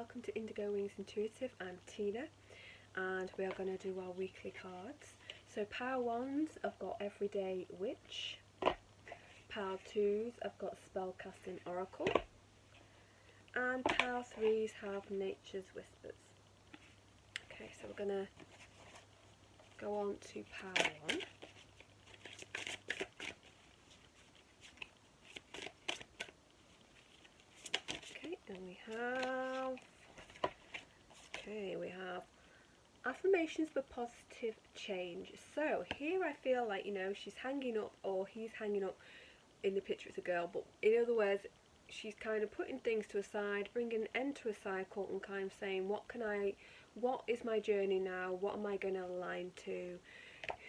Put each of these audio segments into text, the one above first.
welcome to Indigo Wings Intuitive. I'm Tina and we are going to do our weekly cards. So Power 1s, I've got Everyday Witch. Power 2s, I've got Spellcasting Oracle. And Power 3s have Nature's Whispers. Okay, so we're going to go on to Power 1. And we have affirmations for positive change. So here I feel like, she's hanging up, or he's hanging up. In the picture it's a girl, but in other words, she's kind of putting things to a side, bringing an end to a cycle, and kind of saying, what is my journey now? What am I going to align to?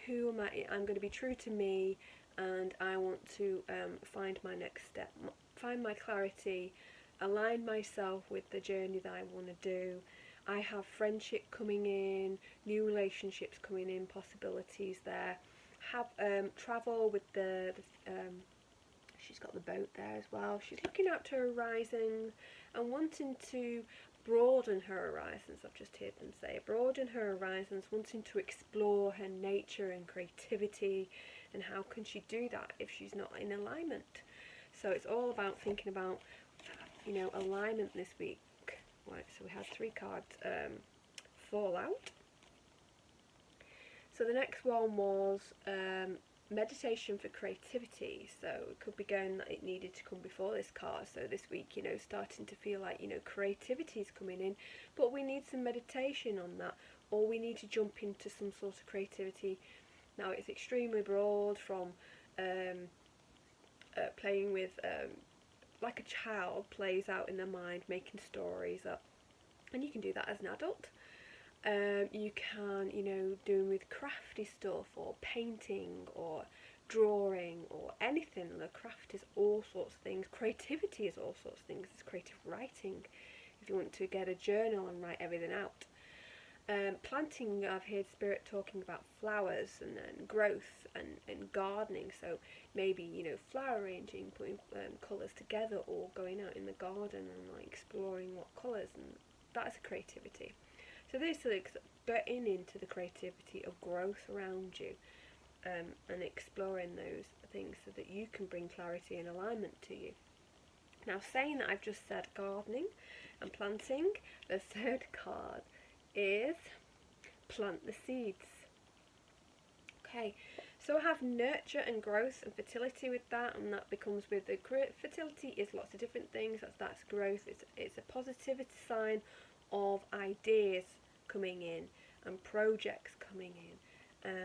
Who am I? I'm going to be true to me, and I want to find my next step, find my clarity, align myself with the journey that I want to do. I have friendship coming in, new relationships coming in, possibilities there. Have travel with the she's got the boat there as well. She's looking out to her horizons and wanting to broaden her horizons. I've just heard them say broaden her horizons, wanting to explore her nature and creativity. And how can she do that if she's not in alignment? So it's all about thinking about alignment this week. Right, so we had 3 cards fall out. So the next one was meditation for creativity. So it could be going that it needed to come before this card. So this week, starting to feel like, creativity is coming in, but we need some meditation on that, or we need to jump into some sort of creativity. Now it's extremely broad, from playing with like a child plays out in their mind, making stories up, and you can do that as an adult. You can, doing with crafty stuff, or painting, or drawing, or anything. The craft is all sorts of things. Creativity is all sorts of things. It's creative writing, if you want to get a journal and write everything out. Planting, I've heard Spirit talking about flowers and growth and gardening. So maybe, flower arranging, putting colours together, or going out in the garden and exploring what colours, and that's a creativity. So this is getting into the creativity of growth around you, and exploring those things so that you can bring clarity and alignment to you. Now, saying that I've just said gardening and planting, the third card is plant the seeds. Okay, so I have nurture and growth and fertility with that, and that becomes with the fertility is lots of different things. That's growth. It's a positivity sign of ideas coming in and projects coming in,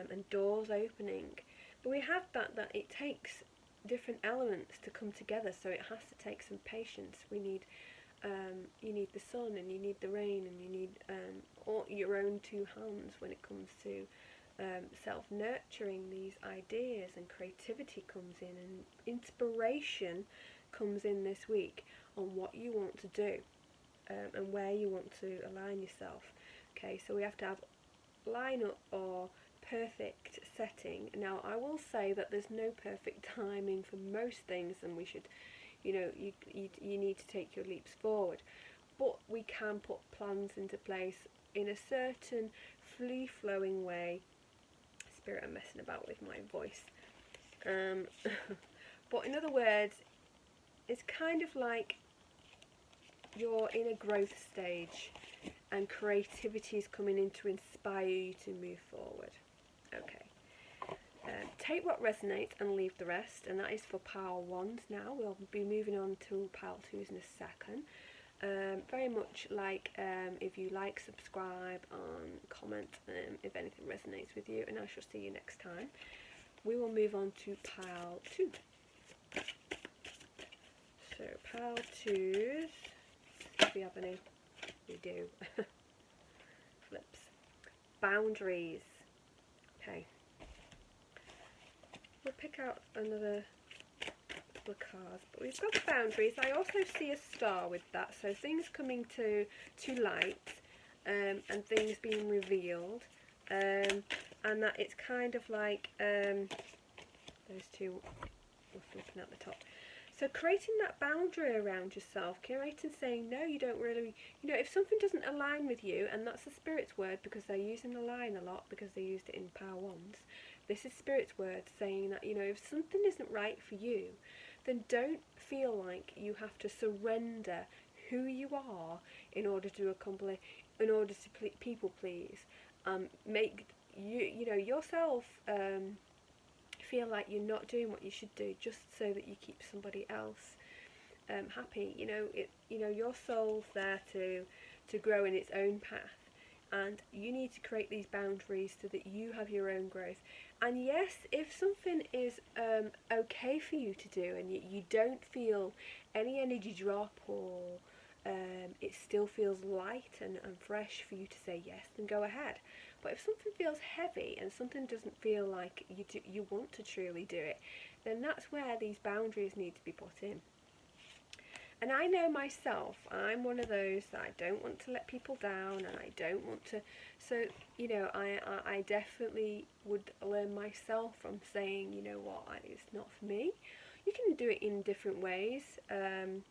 and doors opening. But we have that it takes different elements to come together, so it has to take some patience. We need you need the sun, and you need the rain, and you need all your own 2 hands when it comes to self-nurturing these ideas, and creativity comes in, and inspiration comes in this week on what you want to do, and where you want to align yourself. Okay, so we have to have line up or perfect setting. Now I will say that there's no perfect timing for most things, and we should, you need to take your leaps forward, but we can put plans into place in a certain free-flowing way. Spirit, I'm messing about with my voice. But in other words, it's kind of like you're in a growth stage, and creativity is coming in to inspire you to move forward. Okay. Take what resonates and leave the rest, and that is for Power 1s now. We'll be moving on to Power 2s in a second. Very much like, if you like, subscribe and comment if anything resonates with you, and I shall see you next time. We will move on to Power 2. So Power 2s, if we have any, we do. Flips. Boundaries. Okay. We'll pick out another couple of cards, but we've got boundaries. I also see a star with that, so things coming to light, and things being revealed, and that it's kind of like those two were flipping at the top. So creating that boundary around yourself, creating saying, no, you don't really, if something doesn't align with you, and that's the Spirit's word because they're using align a lot because they used it in Power Wands. This is Spirit's word saying that, if something isn't right for you, then don't feel like you have to surrender who you are in order to people please. Make yourself feel like you're not doing what you should do just so that you keep somebody else happy. Your soul's there to grow in its own path, and you need to create these boundaries so that you have your own growth. And yes, if something is okay for you to do and you don't feel any energy drop, or it still feels light and fresh for you to say yes, then go ahead. But if something feels heavy and something doesn't feel like you want to truly do it, then that's where these boundaries need to be put in. And I know myself, I'm one of those that I don't want to let people down, and I don't want to, so, I definitely would learn myself from saying, it's not for me. You can do it in different ways, and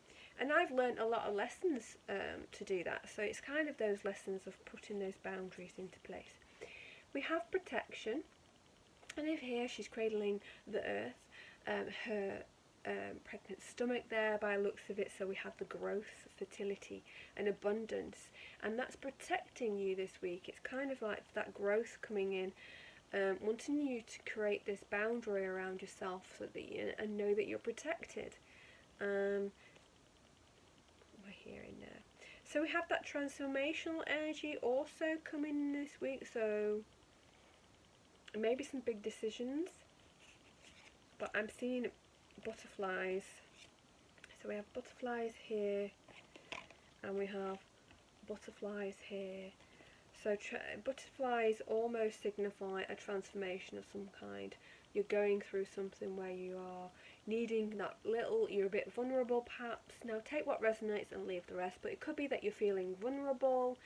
I've learned a lot of lessons to do that, so it's kind of those lessons of putting those boundaries into place. We have protection, and if here she's cradling the earth, her pregnant stomach there by looks of it, so we have the growth, fertility and abundance, and that's protecting you this week. It's kind of like that growth coming in, wanting you to create this boundary around yourself so that and know that you're protected. We're here in there. So we have that transformational energy also coming this week, so maybe some big decisions, but I'm seeing butterflies. So we have butterflies here, and we have butterflies here. So butterflies almost signify a transformation of some kind. You're going through something where you are needing that little, you're a bit vulnerable perhaps. Now take what resonates and leave the rest, but it could be that you're feeling vulnerable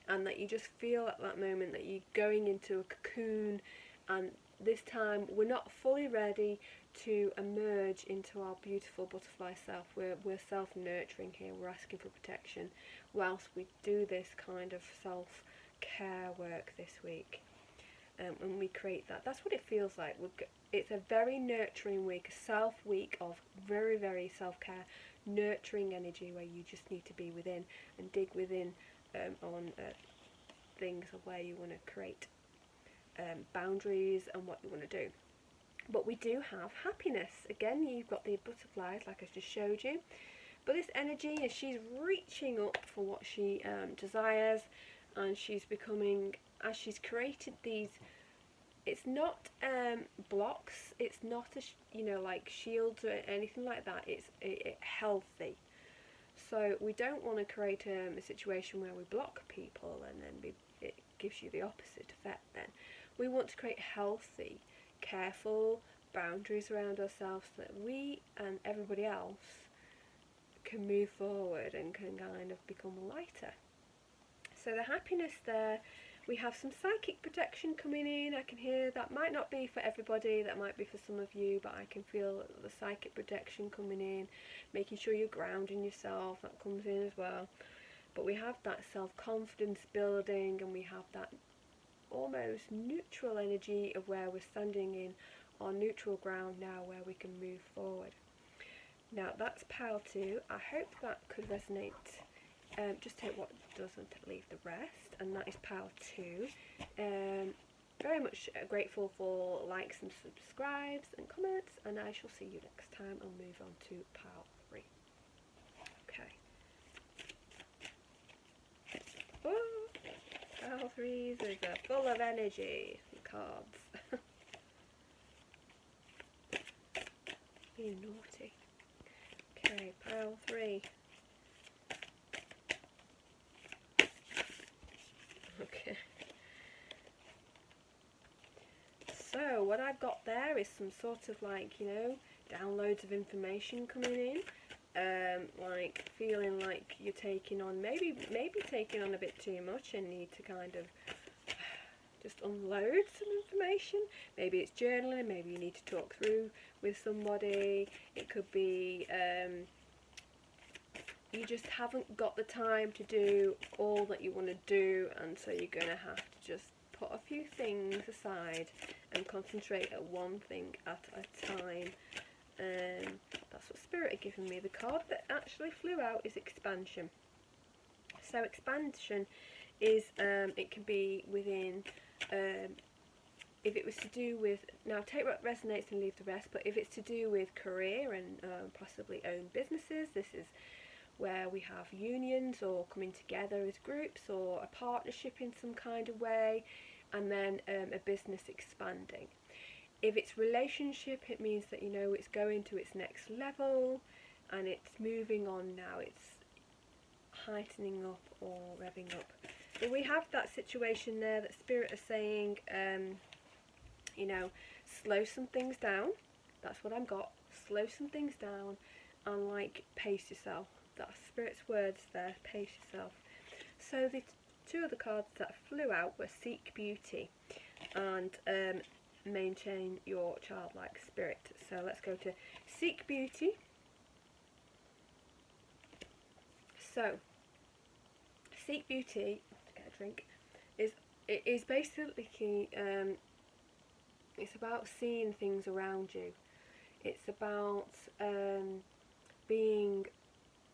and that you just feel at that moment that you're going into a cocoon, and this time we're not fully ready to emerge into our beautiful butterfly self. We're self-nurturing here, we're asking for protection whilst we do this kind of self-care work this week, and we create that. That's what it feels like. It's a very nurturing week, a self-week of very, very self-care, nurturing energy where you just need to be within and dig within on things of where you want to create boundaries and what you want to do. But we do have happiness. Again, you've got the butterflies like I just showed you. But this energy is she's reaching up for what she desires, and she's becoming, as she's created these, it's not blocks, it's not like shields or anything like that, it's healthy. So we don't want to create a situation where we block people and then it gives you the opposite effect then. We want to create healthy, careful boundaries around ourselves so that we and everybody else can move forward and can kind of become lighter. So the happiness there, we have some psychic protection coming in. I can hear that might not be for everybody, that might be for some of you, but I can feel the psychic protection coming in, making sure you're grounding yourself, that comes in as well. But we have that self-confidence building, and we have that almost neutral energy of where we're standing in our neutral ground now, where we can move forward. Now that's pile 2. I hope that could resonate. Just take what doesn't, leave the rest, and that is pile 2. Very much grateful for likes and subscribes and comments, and I shall see you next time. I'll move on to pile 3. Okay. Oh, pile 3s are full of energy. Cards. Being naughty. Okay, pile 3. Okay. So what I've got there is some sort of like, downloads of information coming in. Like feeling like you're taking on, maybe taking on a bit too much and need to kind of just unload some information. Maybe it's journaling, maybe you need to talk through with somebody. It could be you just haven't got the time to do all that you want to do, and so you're going to have to just put a few things aside and concentrate at one thing at a time. That's what Spirit are giving me. The card that actually flew out is expansion. So expansion is, it can be within, if it was to do with, now take what resonates and leave the rest, but if it's to do with career and possibly own businesses, this is where we have unions or coming together as groups or a partnership in some kind of way, and then a business expanding. If it's relationship, it means that, you know, it's going to its next level and it's moving on now, it's heightening up or revving up. But we have that situation there that Spirit are saying, you know, slow some things down. That's what I've got. Slow some things down and, like, pace yourself. That's Spirit's words there, pace yourself. So the two of the cards that flew out were Seek Beauty and Maintain Your Childlike Spirit. So let's go to Seek Beauty. So Seek Beauty, to get a drink, is basically it's about seeing things around you. It's about being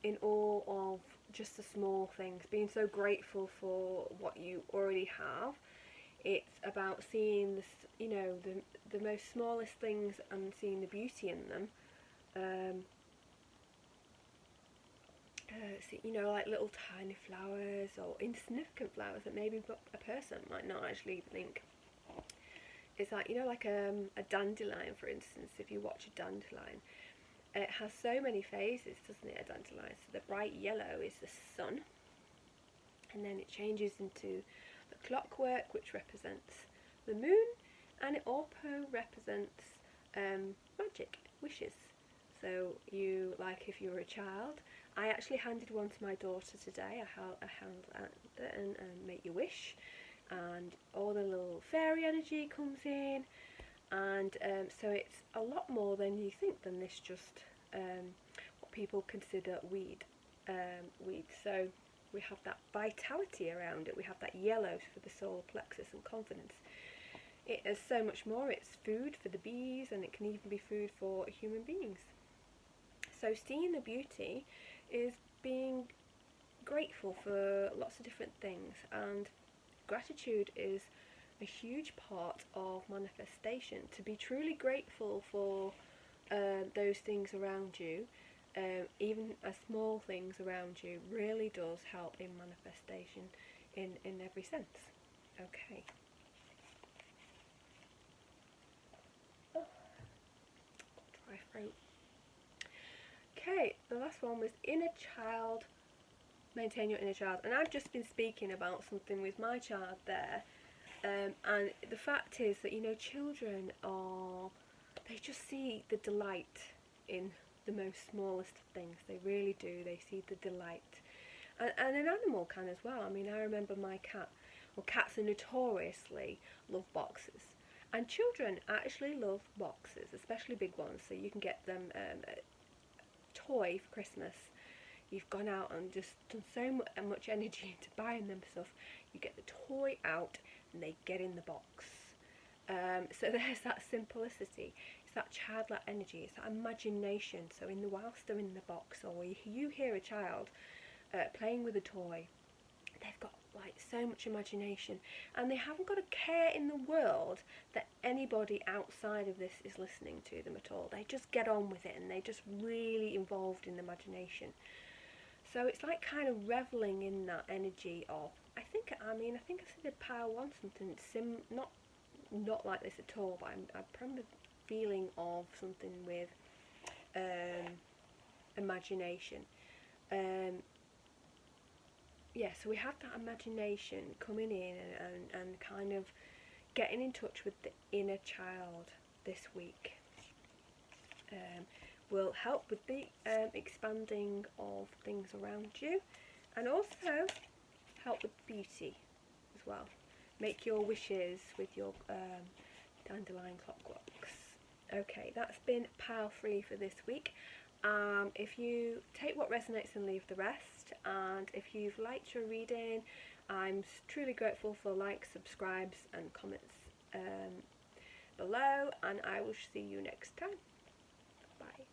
in awe of just the small things, being so grateful for what you already have. It's about seeing this, you know, the most smallest things and seeing the beauty in them. So, you know, like little tiny flowers or insignificant flowers that maybe a person might not actually think. It's like, you know, like a dandelion, for instance. If you watch a dandelion, it has so many phases, doesn't it, a dandelion? So the bright yellow is the sun, and then it changes into the clockwork, which represents the moon, and it also represents magic, wishes. So you, like if you were a child, I actually handed one to my daughter today. I held it and make your wish, and all the little fairy energy comes in, and so it's a lot more than you think than this just what people consider weed. So we have that vitality around it, we have that yellow for the solar plexus and confidence. It is so much more. It's food for the bees, and it can even be food for human beings. So seeing the beauty is being grateful for lots of different things, and gratitude is a huge part of manifestation. To be truly grateful for those things around you, even as small things around you, really does help in manifestation in every sense. Okay. Oh, dry throat. Okay, the last one was inner child. Maintain your inner child. And I've just been speaking about something with my child there. And the fact is that, you know, children they just see the delight in the most smallest of things. They really do. They see the delight. And an animal can as well. I mean, I remember my cat. Well, cats are notoriously love boxes. And children actually love boxes, especially big ones. So you can get them a toy for Christmas. You've gone out and just done so much energy into buying them stuff. You get the toy out and they get in the box. So there's that simplicity. It's that childlike energy. It's that imagination. So whilst they're in the box, or you hear a child playing with a toy, they've got like so much imagination, and they haven't got a care in the world that anybody outside of this is listening to them at all. They just get on with it, and they're just really involved in the imagination. So it's like kind of reveling in that energy of, I think I said in Power 1 something not like this at all, but I'm probably feeling of something with imagination. Yeah, so we have that imagination coming in and kind of getting in touch with the inner child this week. Will help with the expanding of things around you, and also help with beauty as well. make your wishes with your dandelion clockworks. Okay, that's been pile 3 for this week. If you take what resonates and leave the rest, and if you've liked your reading, I'm truly grateful for likes, subscribes and comments below, and I will see you next time. Bye.